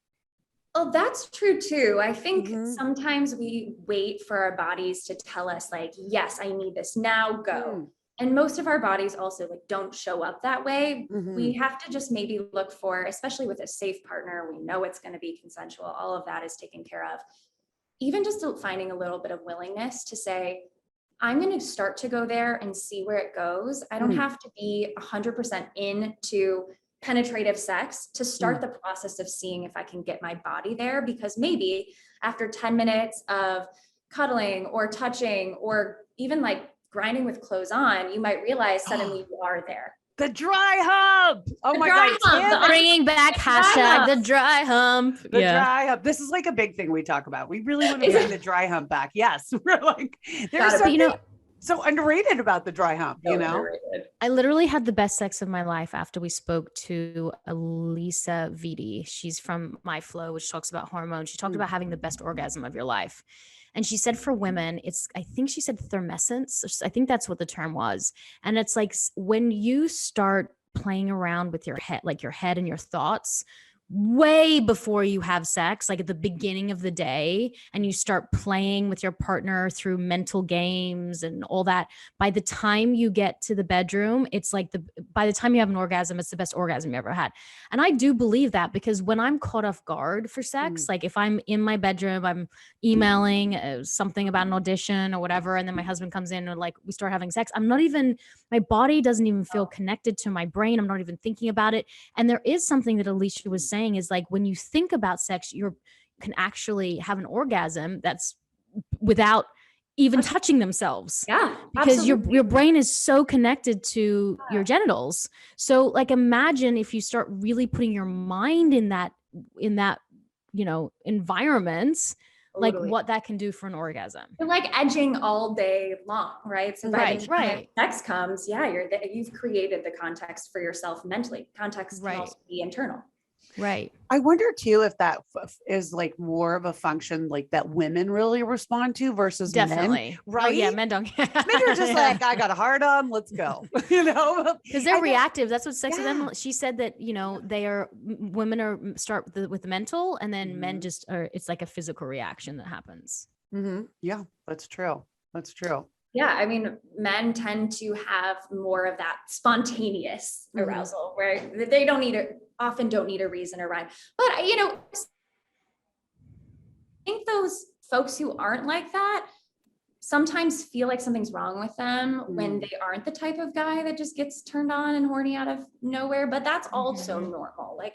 Well, that's true too. I think sometimes we wait for our bodies to tell us like, yes, I need this now, go. And most of our bodies also like don't show up that way. We have to just maybe look for, especially with a safe partner, we know it's going to be consensual. All of that is taken care of. Even just finding a little bit of willingness to say, I'm going to start to go there and see where it goes. I don't have to be 100% into penetrative sex to start the process of seeing if I can get my body there, because maybe after 10 minutes of cuddling or touching or even like grinding with clothes on, you might realize suddenly you are there. The dry hump. Oh my God. Bringing back hashtag the dry hump. The dry hump. This is like a big thing we talk about. We really want to bring the dry hump back. Yes. We're like, there's something, you know, so underrated about the dry hump, you know? I literally had the best sex of my life after we spoke to Elisa Vitti. She's from My Flow, which talks about hormones. She talked about having the best orgasm of your life. And she said for women, I think she said thermescence. I think that's what the term was. And it's like when you start playing around with your head, like your head and your thoughts, way before you have sex, like at the beginning of the day, and you start playing with your partner through mental games and all that, by the time you get to the bedroom, it's like by the time you have an orgasm, it's the best orgasm you ever had. And I do believe that, because when I'm caught off guard for sex, like if I'm in my bedroom, I'm emailing something about an audition or whatever, and then my husband comes in and like we start having sex, my body doesn't even feel connected to my brain. I'm not even thinking about it. And there is something that Alicia was saying is like when you think about sex, you can actually have an orgasm that's without even touching themselves. Yeah, because your brain is so connected to your genitals. So like imagine if you start really putting your mind in that, you know, environment, like what that can do for an orgasm. You're like edging all day long, right? So by the time sex comes, you've created the context for yourself mentally. Context can also be internal. Right. I wonder too if that is like more of a function like that women really respond to versus men, right? Oh yeah, men don't. Men are just like, I got a hard on, let's go. You know, because they're reactive. That's what sex with them. She said that, you know, women start with the mental, and then men just are. It's like a physical reaction that happens. Yeah, that's true. That's true. Yeah, I mean, men tend to have more of that spontaneous arousal where they often don't need a reason or rhyme. But, you know, I think those folks who aren't like that sometimes feel like something's wrong with them when they aren't the type of guy that just gets turned on and horny out of nowhere. But that's also normal. Like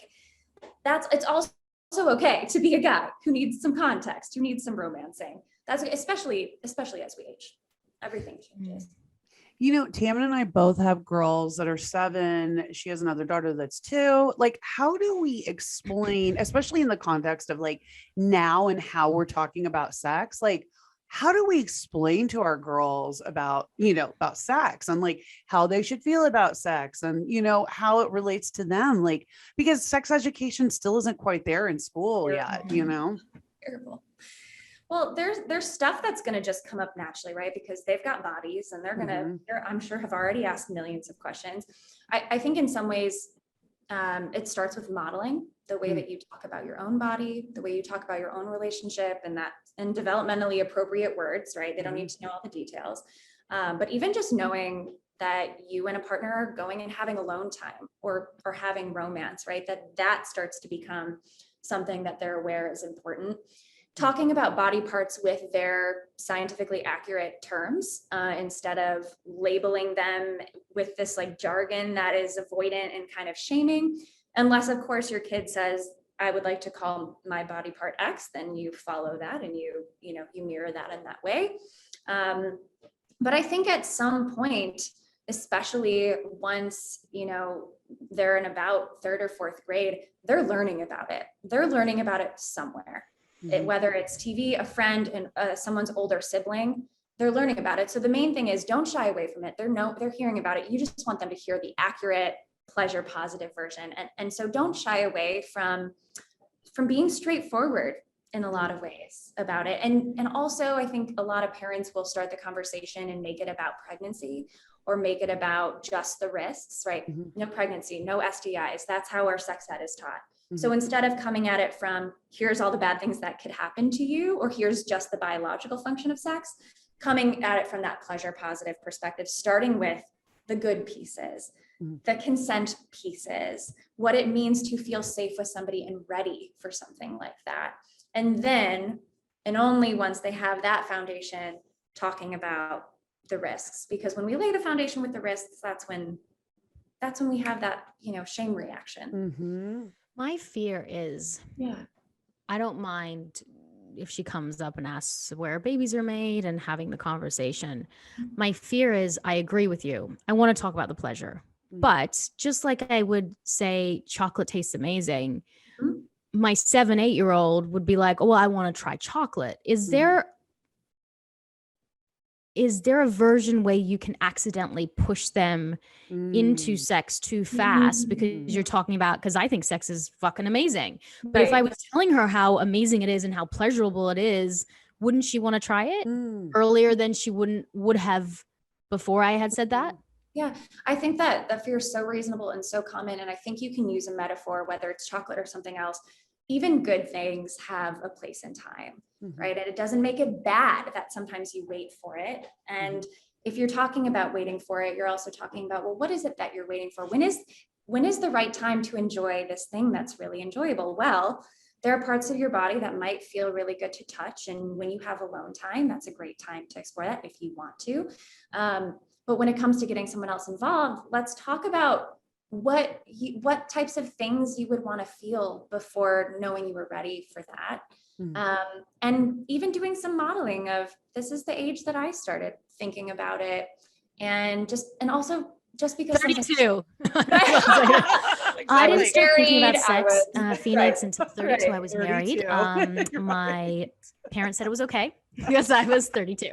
it's also okay to be a guy who needs some context, who needs some romancing. That's especially as we age. Everything changes. You know, Tammin and I both have girls that are 7. She has another daughter that's 2. Like, how do we explain, especially in the context of like now and how we're talking about sex? Like, how do we explain to our girls about, you know, about sex and like how they should feel about sex and, you know, how it relates to them? Like, because sex education still isn't quite there in school yet, you know? Terrible. Well, there's stuff that's going to just come up naturally, right? Because they've got bodies and they're going to, I'm sure, have already asked millions of questions. I think in some ways it starts with modeling. the way that you talk about your own body, the way you talk about your own relationship, and developmentally appropriate words, right? They don't need to know all the details. But even just knowing that you and a partner are going and having alone time or having romance, right? That starts to become something that they're aware is important. Talking about body parts with their scientifically accurate terms, instead of labeling them with this like jargon that is avoidant and kind of shaming. Unless of course your kid says, I would like to call my body part X, then you follow that and you mirror that in that way. But I think at some point, especially once, they're in about 3rd or 4th grade, they're learning about it. They're learning about it somewhere. Whether it's TV, a friend, and someone's older sibling, they're learning about it. So the main thing is don't shy away from it. They're hearing about it. You just want them to hear the accurate, pleasure, positive version. And so don't shy away from being straightforward in a lot of ways about it. And also I think a lot of parents will start the conversation and make it about pregnancy or make it about just the risks, right? No pregnancy, no STIs. That's how our sex ed is taught. So instead of coming at it from here's all the bad things that could happen to you, or here's just the biological function of sex, coming at it from that pleasure positive perspective, starting with the good pieces, the consent pieces, what it means to feel safe with somebody and ready for something like that. And then, and only once they have that foundation, talking about the risks, because when we lay the foundation with the risks, that's when we have that, shame reaction. My fear is, I don't mind if she comes up and asks where babies are made and having the conversation. My fear is, I agree with you. I want to talk about the pleasure, but just like I would say chocolate tastes amazing, my 7-8-year-old would be like, oh, well, I want to try chocolate. Is there a version where you can accidentally push them into sex too fast because you're talking about, because I think sex is fucking amazing. But if I was telling her how amazing it is and how pleasurable it is, wouldn't she want to try it earlier than she would have before I had said that? Yeah, I think that the fear is so reasonable and so common. And I think you can use a metaphor, whether it's chocolate or something else. Even good things have a place in time, right? And it doesn't make it bad that sometimes you wait for it. And if you're talking about waiting for it, you're also talking about, well, what is it that you're waiting for? When is the right time to enjoy this thing that's really enjoyable? Well, there are parts of your body that might feel really good to touch. And when you have alone time, that's a great time to explore that if you want to. But when it comes to getting someone else involved, let's talk about what types of things you would want to feel before knowing you were ready for that. And even doing some modeling of, this is the age that I started thinking about it. And also just because 32. I didn't start thinking about sex, Phoenix, until 32. I was 32. Married. My parents said it was okay because I was 32.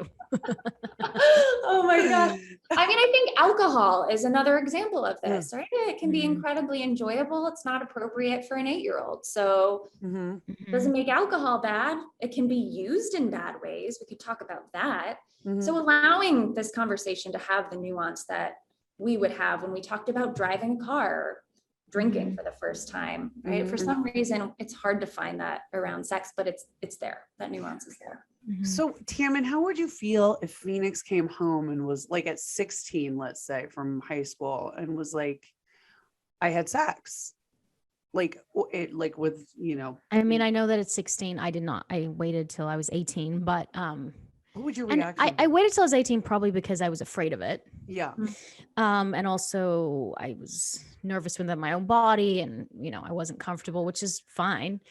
Oh my God. I mean, I think alcohol is another example of this, right? It can be incredibly enjoyable. It's not appropriate for an 8-year-old. So it doesn't make alcohol bad. It can be used in bad ways. We could talk about that. So allowing this conversation to have the nuance that we would have when we talked about driving a car or drinking for the first time, right? For some reason, it's hard to find that around sex, but it's there. That nuance is there. So Tammin, how would you feel if Phoenix came home and was like at 16, let's say, from high school, and was like, I had sex, like with, I mean, I know that it's 16. I waited till I was 18, but what would your reaction be? I waited till I was 18 probably because I was afraid of it. Yeah. And also I was nervous with my own body, and I wasn't comfortable, which is fine.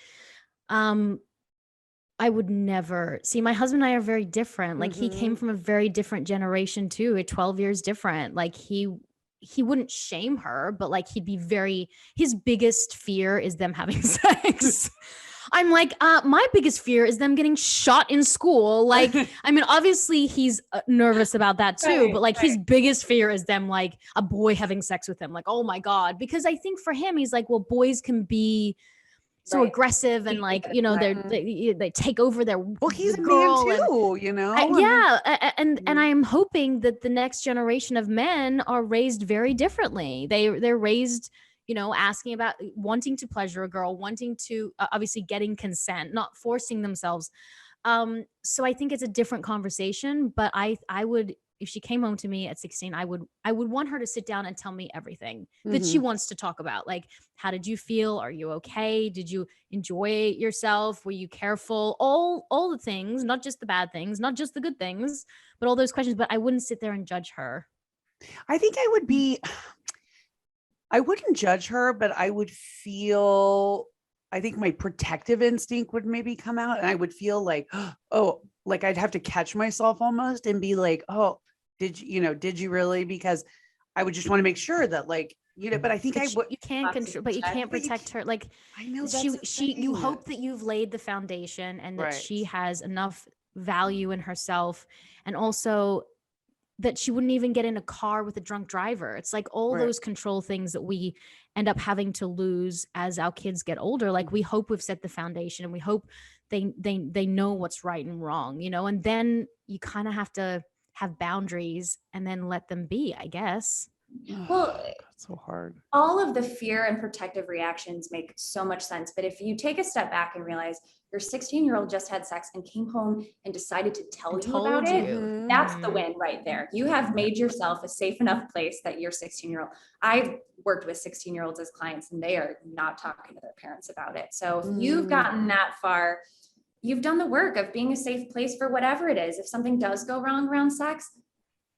I would never see, my husband and I are very different. Like he came from a very different generation too, at 12 years different. Like he wouldn't shame her, but like his biggest fear is them having sex. I'm like, my biggest fear is them getting shot in school. Like, I mean, obviously he's nervous about that too, but like his biggest fear is them, like a boy having sex with him. Like, oh my God. Because I think for him, he's like, well, boys can be so aggressive and like, they take over their, well, he's a man too, and I'm hoping that the next generation of men are raised very differently. They're raised, you know, asking about wanting to pleasure a girl, wanting to obviously getting consent, not forcing themselves. So I think it's a different conversation, but I would, if she came home to me at 16, I would want her to sit down and tell me everything that she wants to talk about. Like, how did you feel? Are you okay? Did you enjoy yourself? Were you careful? All the things, not just the bad things, not just the good things, but all those questions. But I wouldn't sit there and judge her. I think I wouldn't judge her, but I think my protective instinct would maybe come out, and I would feel like, oh, like I'd have to catch myself almost and be like, oh, did you really? Because I would just want to make sure that, like, you know, but I think you can't control, but you can't protect her. Like, I know you hope that you've laid the foundation and that she has enough value in herself, and also that she wouldn't even get in a car with a drunk driver. It's like all those control things that we end up having to lose as our kids get older. Like, we hope we've set the foundation and we hope they know what's right and wrong, you know, and then you kind of have to have boundaries and then let them be, I guess. Well, that's so hard. All of the fear and protective reactions make so much sense. But if you take a step back and realize your 16-year-old just had sex and came home and decided to tell you about it, that's the win right there. You have made yourself a safe enough place that your 16-year-old, I've worked with 16-year-olds as clients and they are not talking to their parents about it. So if you've gotten that far, you've done the work of being a safe place for whatever it is. If something does go wrong around sex,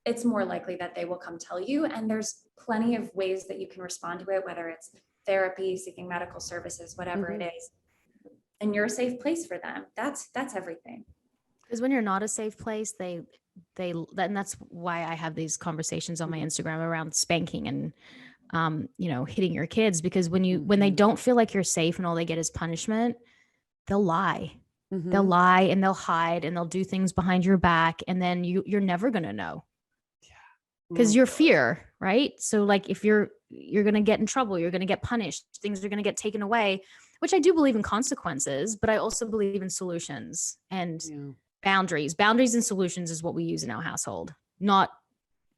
it's more likely that they will come tell you. And there's plenty of ways that you can respond to it, whether it's therapy, seeking medical services, whatever it is. And you're a safe place for them. That's everything. Because when you're not a safe place, and that's why I have these conversations on my Instagram around spanking and, you know, hitting your kids, because when they don't feel like you're safe and all they get is punishment, they'll lie. They'll lie and they'll hide and they'll do things behind your back. And then you're never going to know. Because your fear, right? So like, if you're going to get in trouble, you're going to get punished, things are going to get taken away, which I do believe in consequences, but I also believe in solutions and boundaries. Boundaries and solutions is what we use in our household, not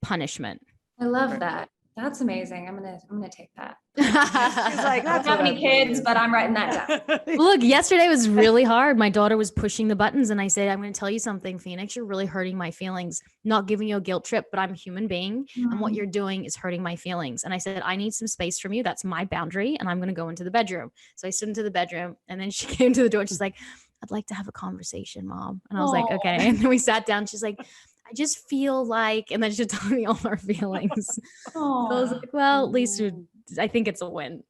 punishment. I love that. That's amazing. I'm gonna take that. She's like, I don't have any kids, but I'm writing that down. Look, yesterday was really hard. My daughter was pushing the buttons and I said, I'm going to tell you something, Phoenix, you're really hurting my feelings. Not giving you a guilt trip, but I'm a human being and what you're doing is hurting my feelings. And I said, I need some space from you. That's my boundary. And I'm going to go into the bedroom. So I stood into the bedroom and then she came to the door. She's like, I'd like to have a conversation, Mom. And I was like, okay. And then we sat down. She's like, I just feel like, and then she told me all her feelings. So I was like, well, at least I think it's a win.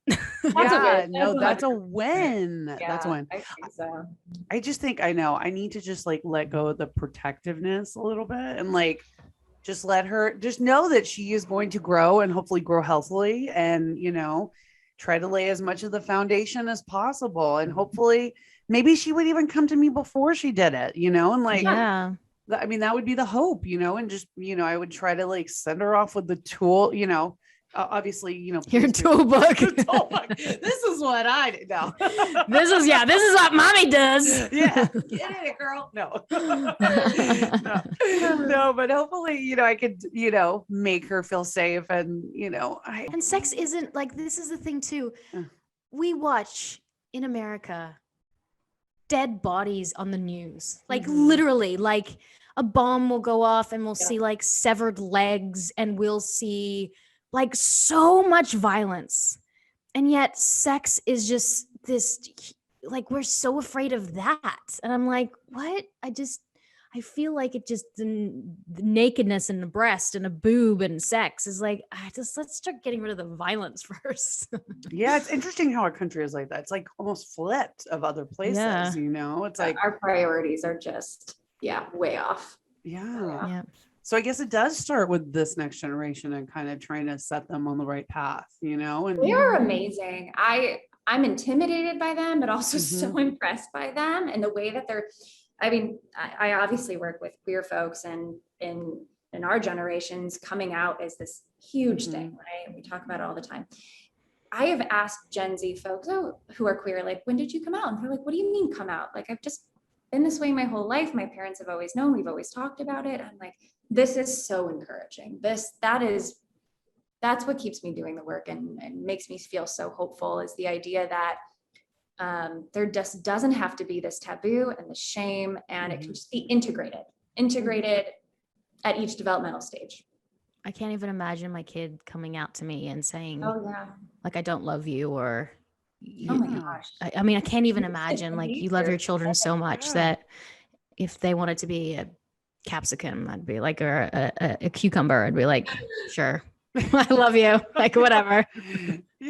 That's a win. That's a win. I think so. I just think I need to just like let go of the protectiveness a little bit and like just let her just know that she is going to grow and hopefully grow healthily and, you know, try to lay as much of the foundation as possible. And hopefully maybe she would even come to me before she did it, you know, and like, I mean, that would be the hope, you know, and just, you know, I would try to like send her off with the tool, you know, obviously, you know, your toolbook. This is what I do. No. This is what mommy does. Yeah. Get it, girl. No. No, but hopefully, you know, I could, you know, make her feel safe and, you know, and sex isn't like, this is the thing too. We watch in America dead bodies on the news, like literally, like a bomb will go off and we'll see like severed legs and we'll see like so much violence. And yet sex is just this, like, we're so afraid of that. And I'm like, what? I feel like it just, the nakedness and the breast and a boob and sex is like, let's start getting rid of the violence first. Yeah. It's interesting how our country is like that. It's like almost flipped of other places, you know, it's like our priorities are just, way off. Yeah. So I guess it does start with this next generation and kind of trying to set them on the right path, you know, and they are amazing. I'm intimidated by them, but also so impressed by them and the way that I obviously work with queer folks and in our generations coming out as this huge thing, right? We talk about it all the time. I have asked Gen Z folks who are queer, like, when did you come out? And they're like, what do you mean come out? Like, I've just been this way my whole life. My parents have always known, we've always talked about it. I'm like, this is so encouraging. That is that's what keeps me doing the work and makes me feel so hopeful, is the idea that there just doesn't have to be this taboo and the shame, and it can just be integrated at each developmental stage. I can't even imagine my kid coming out to me and saying, oh yeah, like, I don't love you, or oh my gosh. I mean, I can't even imagine, like, you love your children so much that if they wanted to be a capsicum, I'd be like, or a cucumber, I'd be like, sure. I love you. Like, whatever.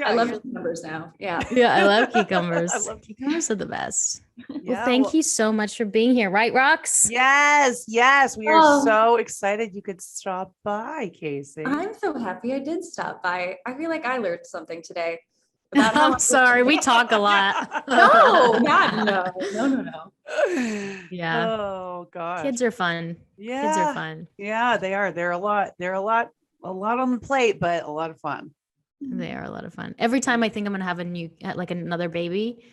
I love cucumbers now. Yeah. Yeah, I love cucumbers. Cucumbers are the best. Well, thank you so much for being here. Right, Rox? Yes. We are so excited you could stop by, Casey. I'm so happy I did stop by. I feel like I learned something today. I'm sorry. We talk a lot. No. Yeah. Oh God. Kids are fun. Yeah. Kids are fun. Yeah, they are. They're a lot on the plate, but a lot of fun. They are a lot of fun. Every time I think I'm going to have another baby,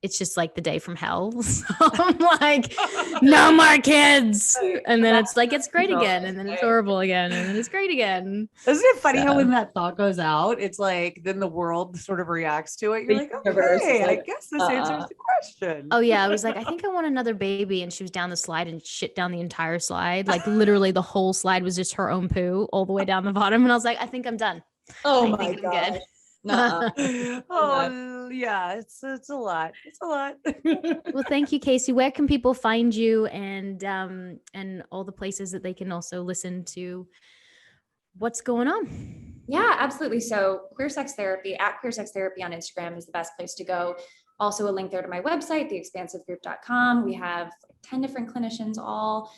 it's just like the day from hell. So I'm like, no more kids. And then it's like, it's great again. And then it's horrible again. And then it's great again. Isn't it funny how when that thought goes out, it's like, then the world sort of reacts to it. You're like, okay, I guess this answers the question. Oh yeah. I was like, I think I want another baby. And she was down the slide and shit down the entire slide. Like literally the whole slide was just her own poo all the way down the bottom. And I was like, I think I'm done. Oh my God. Oh yeah, it's a lot. Well, thank you, Casey. Where can people find you, and all the places that they can also listen to what's going on? Yeah, absolutely. So Queer Sex Therapy at Queer Sex Therapy on Instagram is the best place to go. Also a link there to my website, theexpansivegroup.com. We have 10 different clinicians, all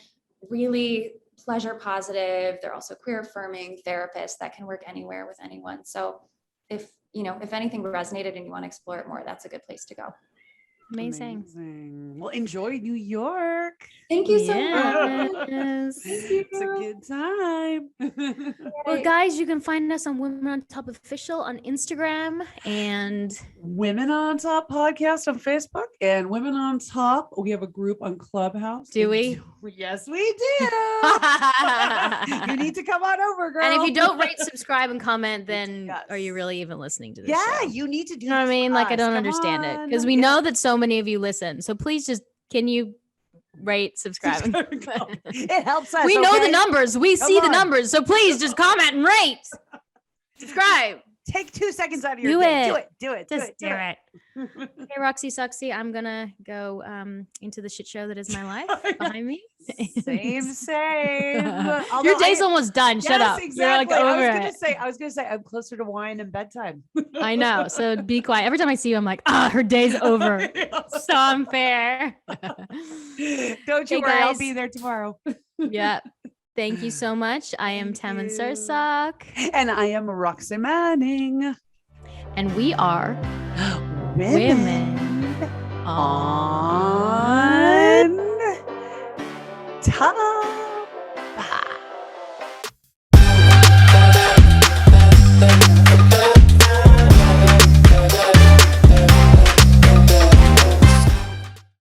really pleasure positive. They're also queer affirming therapists that can work anywhere with anyone. So if anything resonated and you want to explore it more, that's a good place to go. Amazing. Well, enjoy New York. Thank you so much. It's a good time. Well, guys, you can find us on Women on Top Official on Instagram and Women on Top podcast on Facebook, and Women on Top. We have a group on Clubhouse. Do we? Yes, we do. You need to come on over, girl. And if you don't rate, subscribe, and comment, then are you really even listening to this? Yeah, show? you need to do. You know what I mean? Like, I don't understand it, because we know that so many of you listen. So please, can you rate, subscribe? It helps us. We know the numbers. We see the numbers. So please just comment and rate. Subscribe. Take 2 seconds out of your day. Do it. Do it. Hey, Roxy Suxy, I'm gonna go into the shit show that is my life behind me. Same. Your day's almost done. Shut up. Exactly. You're like over I was gonna say I'm closer to wine and bedtime. I know. So be quiet. Every time I see you, I'm like, her day's over. So unfair. Don't you worry, guys. I'll be there tomorrow. Yeah. Thank you so much. I am Tammin Sursak. And I am Roxy Manning. And we are Women on Top.